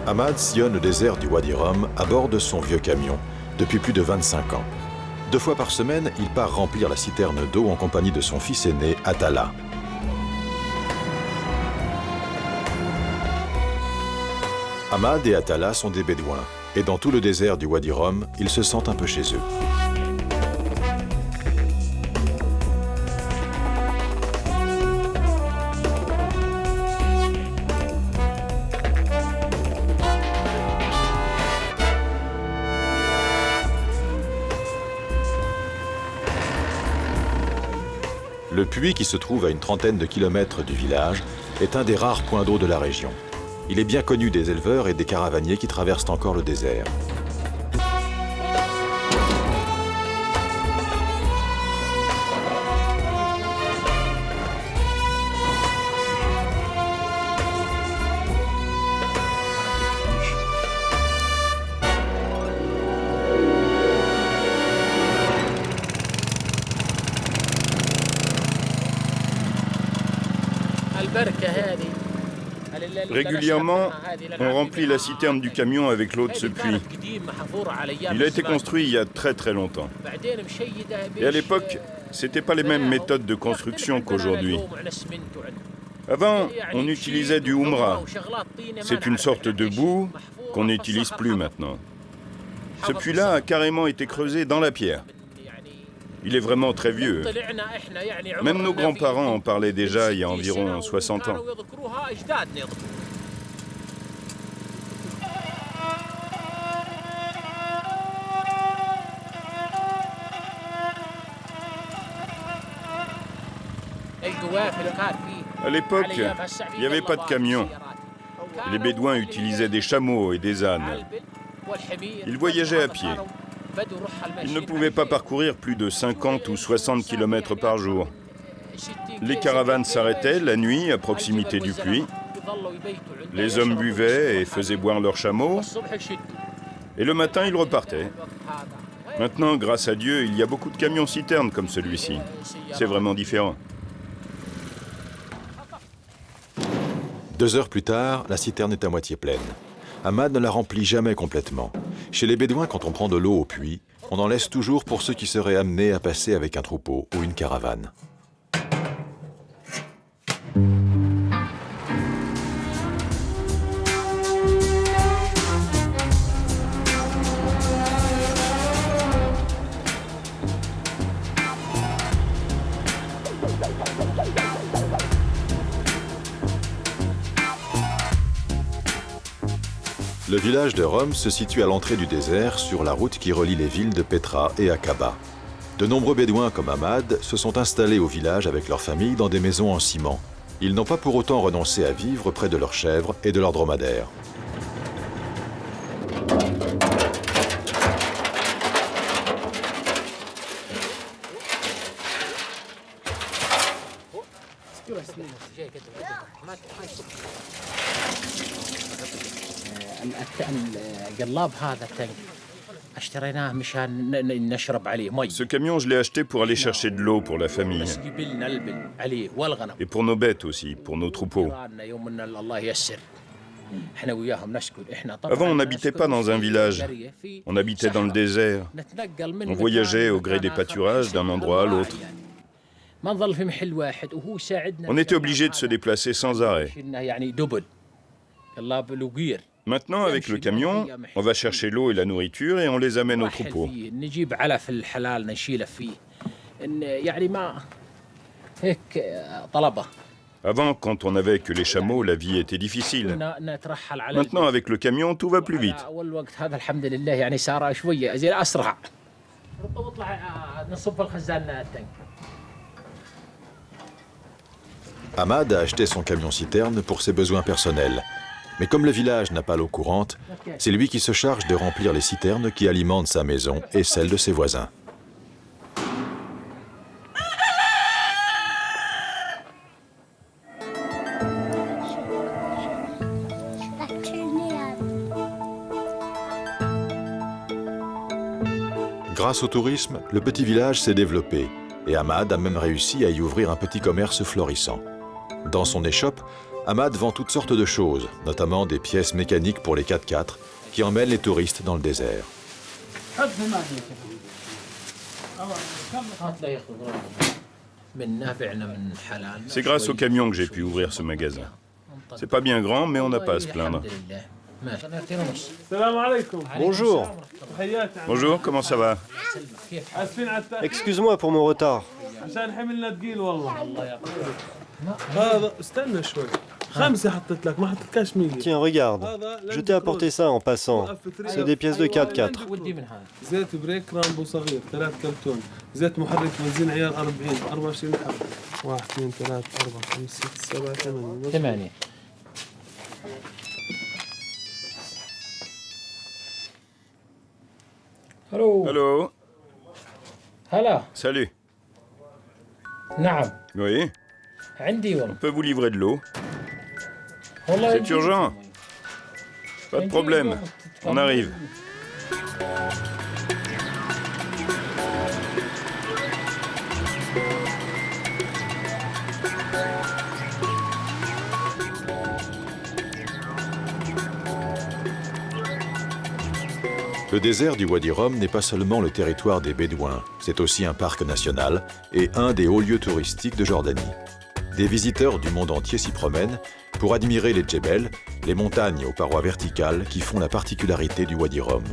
Ahmad sillonne le désert du Wadi Rum à bord de son vieux camion depuis plus de 25 ans. 2 fois par semaine, il part remplir la citerne d'eau en compagnie de son fils aîné, Atala. Ahmad et Atala sont des bédouins, et dans tout le désert du Wadi Rum, ils se sentent un peu chez eux. Le puits, qui se trouve à une trentaine de kilomètres du village, est un des rares points d'eau de la région. Il est bien connu des éleveurs et des caravaniers qui traversent encore le désert. Régulièrement, on remplit la citerne du camion avec l'eau de ce puits. Il a été construit il y a très très longtemps. Et à l'époque, ce n'étaient pas les mêmes méthodes de construction qu'aujourd'hui. Avant, on utilisait du humra. C'est une sorte de boue qu'on n'utilise plus maintenant. Ce puits-là a carrément été creusé dans la pierre. Il est vraiment très vieux. Même nos grands-parents en parlaient déjà il y a environ 60 ans. À l'époque, il n'y avait pas de camions. Les Bédouins utilisaient des chameaux et des ânes. Ils voyageaient à pied. Ils ne pouvaient pas parcourir plus de 50 ou 60 km par jour. Les caravanes s'arrêtaient la nuit à proximité du puits. Les hommes buvaient et faisaient boire leurs chameaux. Et le matin, ils repartaient. Maintenant, grâce à Dieu, il y a beaucoup de camions-citernes comme celui-ci. C'est vraiment différent. 2 heures plus tard, la citerne est à moitié pleine. Ahmad ne la remplit jamais complètement. Chez les Bédouins, quand on prend de l'eau au puits, on en laisse toujours pour ceux qui seraient amenés à passer avec un troupeau ou une caravane. Le village de Rum se situe à l'entrée du désert sur la route qui relie les villes de Petra et Aqaba. De nombreux Bédouins comme Ahmad se sont installés au village avec leurs familles dans des maisons en ciment. Ils n'ont pas pour autant renoncé à vivre près de leurs chèvres et de leurs dromadaires. Ce camion, je l'ai acheté pour aller chercher de l'eau pour la famille. Et pour nos bêtes aussi, pour nos troupeaux. Avant, on n'habitait pas dans un village. On habitait dans le désert. On voyageait au gré des pâturages d'un endroit à l'autre. On était obligé de se déplacer sans arrêt. Maintenant, avec le camion, on va chercher l'eau et la nourriture et on les amène aux troupeaux. Avant, quand on n'avait que les chameaux, la vie était difficile. Maintenant, avec le camion, tout va plus vite. Ahmad a acheté son camion-citerne pour ses besoins personnels. Mais comme le village n'a pas l'eau courante, c'est lui qui se charge de remplir les citernes qui alimentent sa maison et celle de ses voisins. Grâce au tourisme, le petit village s'est développé et Ahmad a même réussi à y ouvrir un petit commerce florissant. Dans son échoppe, Ahmad vend toutes sortes de choses, notamment des pièces mécaniques pour les 4x4 qui emmènent les touristes dans le désert. C'est grâce au camion que j'ai pu ouvrir ce magasin. C'est pas bien grand, mais on n'a pas à se plaindre. Bonjour. Bonjour, comment ça va? Excuse-moi pour mon retard. Tiens, regarde. Je t'ai apporté ça en passant. C'est des pièces de 4x4. زيت بريك رامبو صغير 3 كرتون زيت محرك بنزين عيار 40 24 حبة 1 2 3 4 5 6 7 8 Allô? هلا Salut. نعم Oui, عندي on والله peut vous livrer de l'eau. والله C'est urgent. Pas de problème, on arrive. Le désert du Wadi Rum n'est pas seulement le territoire des Bédouins, c'est aussi un parc national et un des hauts lieux touristiques de Jordanie. Des visiteurs du monde entier s'y promènent pour admirer les djebels, les montagnes aux parois verticales qui font la particularité du Wadi Rum.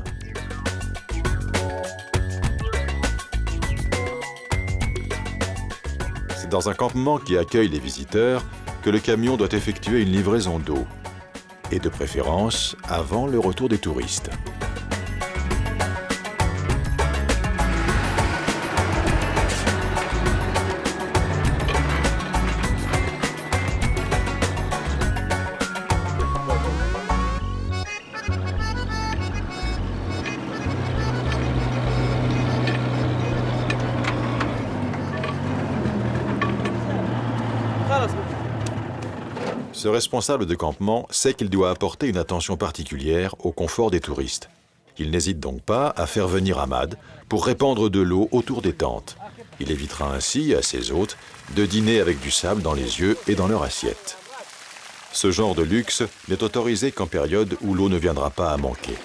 C'est dans un campement qui accueille les visiteurs que le camion doit effectuer une livraison d'eau, et de préférence avant le retour des touristes. Ce responsable de campement sait qu'il doit apporter une attention particulière au confort des touristes. Il n'hésite donc pas à faire venir Ahmad pour répandre de l'eau autour des tentes. Il évitera ainsi à ses hôtes de dîner avec du sable dans les yeux et dans leur assiette. Ce genre de luxe n'est autorisé qu'en période où l'eau ne viendra pas à manquer.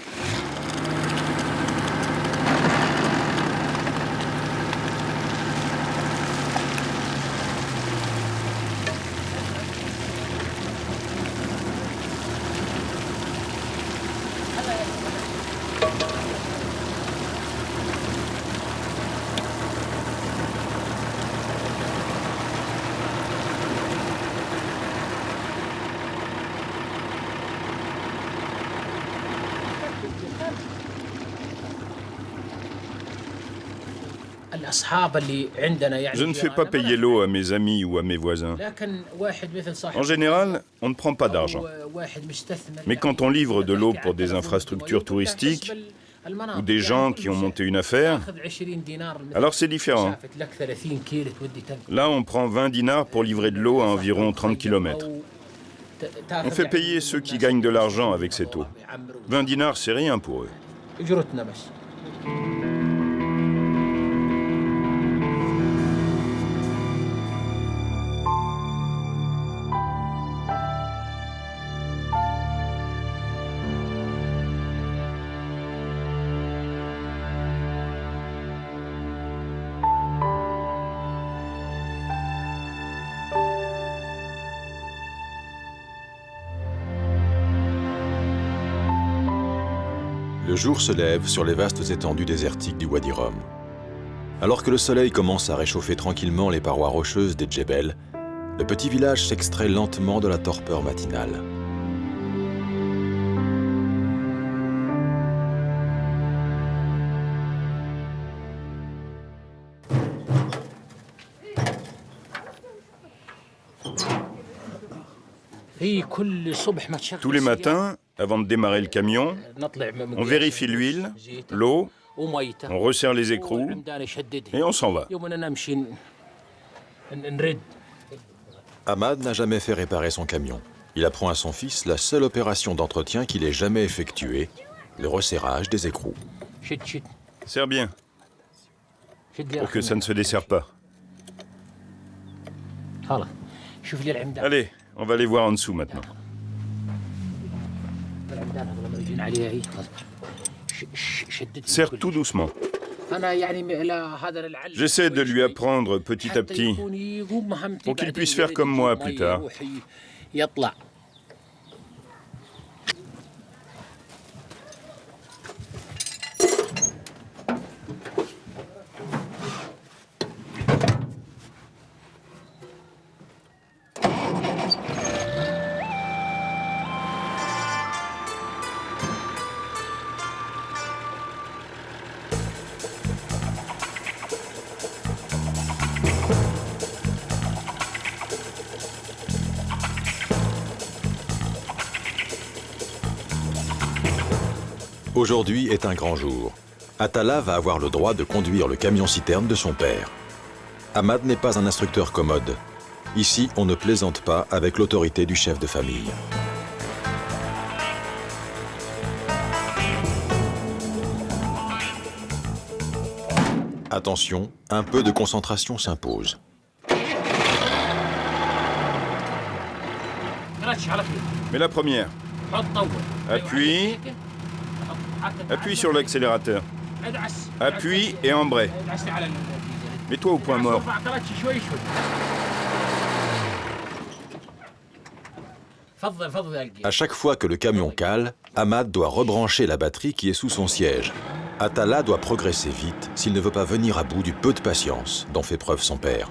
Je ne fais pas payer l'eau à mes amis ou à mes voisins. En général, on ne prend pas d'argent. Mais quand on livre de l'eau pour des infrastructures touristiques ou des gens qui ont monté une affaire, alors c'est différent. Là, on prend 20 dinars pour livrer de l'eau à environ 30 km. On fait payer ceux qui gagnent de l'argent avec cette eau. 20 dinars, c'est rien pour eux. Le jour se lève sur les vastes étendues désertiques du Wadi Rum. Alors que le soleil commence à réchauffer tranquillement les parois rocheuses des djebels, le petit village s'extrait lentement de la torpeur matinale. Tous les matins, avant de démarrer le camion, on vérifie l'huile, l'eau, on resserre les écrous et on s'en va. Ahmad n'a jamais fait réparer son camion. Il apprend à son fils la seule opération d'entretien qu'il ait jamais effectuée, le resserrage des écrous. Serre bien, pour que ça ne se desserre pas. شوف لي العمدان. Allez, on va aller voir en dessous maintenant. العمدان هذول لما يجون عليها هي شدد. Serre tout doucement. أنا يعني هذا لعل. J'essaie de lui apprendre petit à petit pour qu'il puisse faire comme moi plus tard. يطلع. Aujourd'hui est un grand jour. Atala va avoir le droit de conduire le camion-citerne de son père. Ahmad n'est pas un instructeur commode. Ici, on ne plaisante pas avec l'autorité du chef de famille. Attention, un peu de concentration s'impose. Mais la première. Appuie. Appuie sur l'accélérateur. Appuie et embraye. Mets-toi au point mort. À chaque fois que le camion cale, Ahmad doit rebrancher la batterie qui est sous son siège. Atala doit progresser vite s'il ne veut pas venir à bout du peu de patience dont fait preuve son père.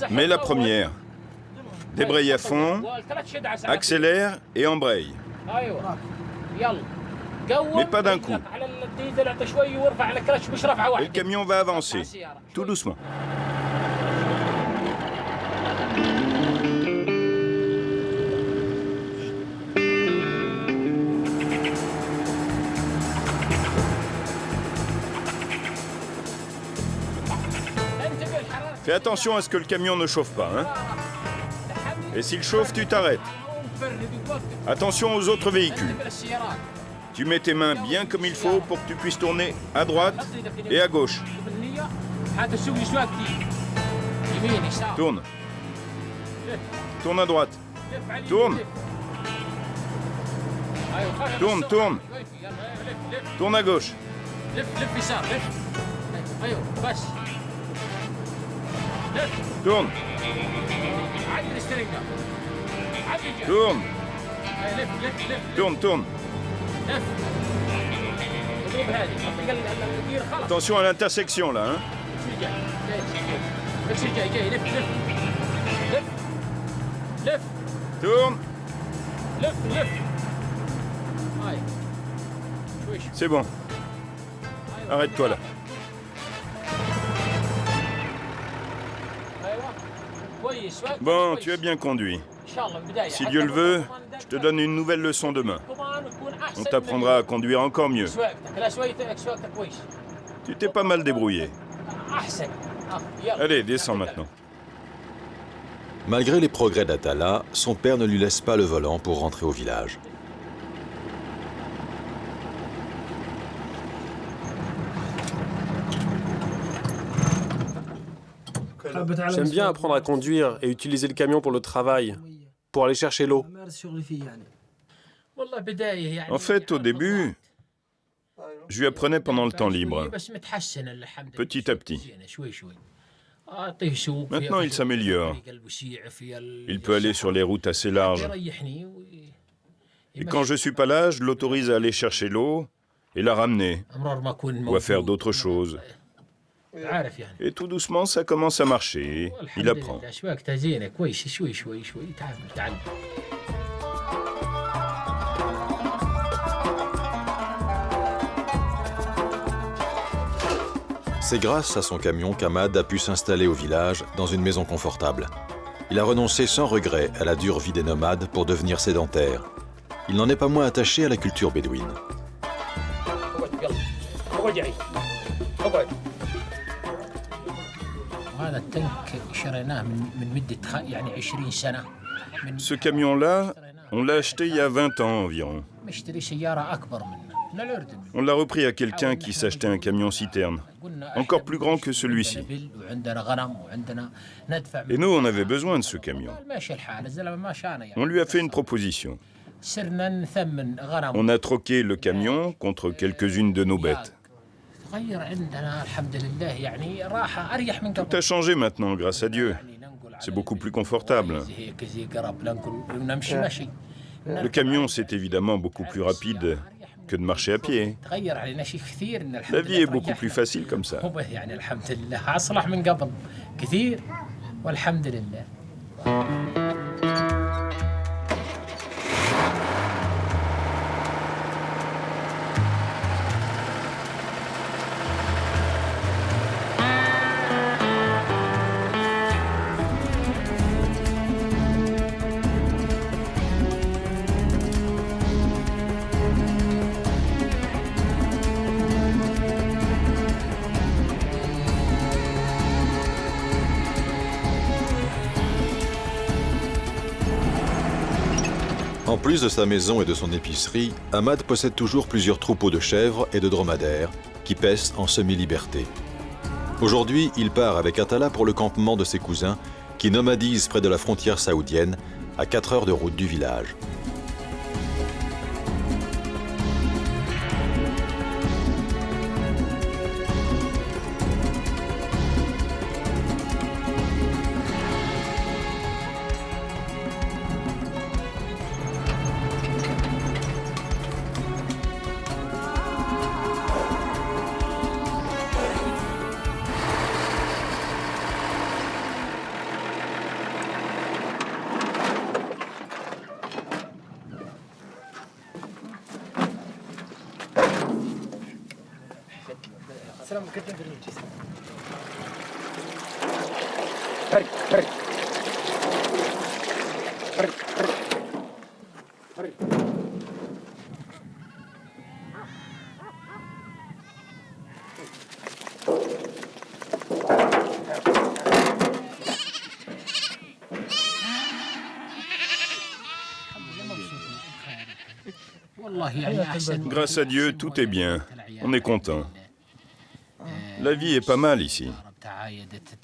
Mets la première. Débraye à fond, accélère et embraye. Mais pas d'un coup. Et le camion va avancer, tout doucement. Fais attention à ce que le camion ne chauffe pas, hein. Et s'il chauffe, tu t'arrêtes. Attention aux autres véhicules. Tu mets tes mains bien comme il faut pour que tu puisses tourner à droite et à gauche. Tourne. Tourne à droite. Tourne. Tourne, tourne. Tourne à gauche. Tourne. Tourne. Tourne, tourne. Attention à l'intersection là, hein. Tourne. C'est bon. Arrête-toi là. Bon, tu as bien conduit. Si Dieu le veut, je te donne une nouvelle leçon demain. On t'apprendra à conduire encore mieux. Tu t'es pas mal débrouillé. Allez, descends maintenant. Malgré les progrès d'Atala, son père ne lui laisse pas le volant pour rentrer au village. J'aime bien apprendre à conduire et utiliser le camion pour le travail, pour aller chercher l'eau. En fait, au début, je lui apprenais pendant le temps libre, petit à petit. Maintenant, il s'améliore. Il peut aller sur les routes assez larges. Et quand je suis pas là, je l'autorise à aller chercher l'eau et la ramener, ou à faire d'autres choses. Et tout doucement, ça commence à marcher. Il apprend. C'est grâce à son camion qu'Ahmad a pu s'installer au village dans une maison confortable. Il a renoncé sans regret à la dure vie des nomades pour devenir sédentaire. Il n'en est pas moins attaché à la culture bédouine. Ce camion-là, on l'a acheté il y a 20 ans environ. On l'a repris à quelqu'un qui s'achetait un camion-citerne, encore plus grand que celui-ci. Et nous, on avait besoin de ce camion. On lui a fait une proposition. On a troqué le camion contre quelques-unes de nos bêtes. Tout a changé maintenant, grâce à Dieu. C'est beaucoup plus confortable. Le camion, c'est évidemment beaucoup plus rapide que de marcher à pied. La vie est beaucoup plus facile comme ça. En plus de sa maison et de son épicerie, Ahmad possède toujours plusieurs troupeaux de chèvres et de dromadaires qui paissent en semi-liberté. Aujourd'hui, il part avec Atala pour le campement de ses cousins qui nomadisent près de la frontière saoudienne, à 4 heures de route du village. Grâce à Dieu, tout est bien. On est content. La vie est pas mal ici.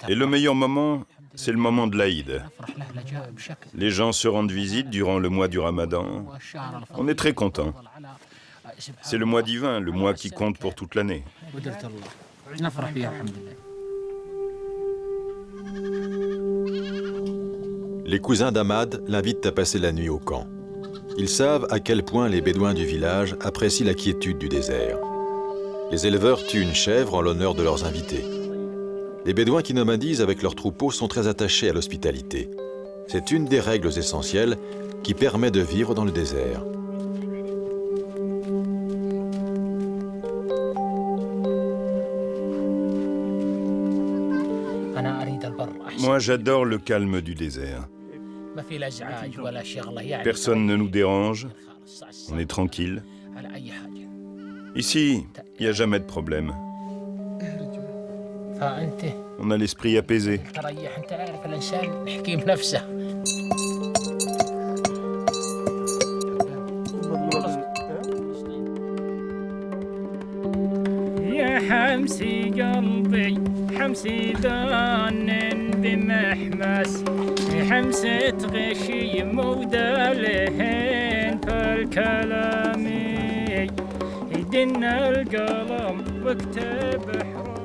Et le meilleur moment, c'est le moment de l'Aïd. Les gens se rendent visite durant le mois du Ramadan. On est très contents. C'est le mois divin, le mois qui compte pour toute l'année. Les cousins d'Ahmad l'invitent à passer la nuit au camp. Ils savent à quel point les Bédouins du village apprécient la quiétude du désert. Les éleveurs tuent une chèvre en l'honneur de leurs invités. Les Bédouins qui nomadisent avec leurs troupeaux sont très attachés à l'hospitalité. C'est une des règles essentielles qui permet de vivre dans le désert. Moi, j'adore le calme du désert. Personne ne nous dérange, on est tranquille. Ici, il n'y a jamais de problème. On a l'esprit apaisé. حمسي دان بمحمس حمسة غشي مودالهن فالكلامي يدن القلم واكتب حروف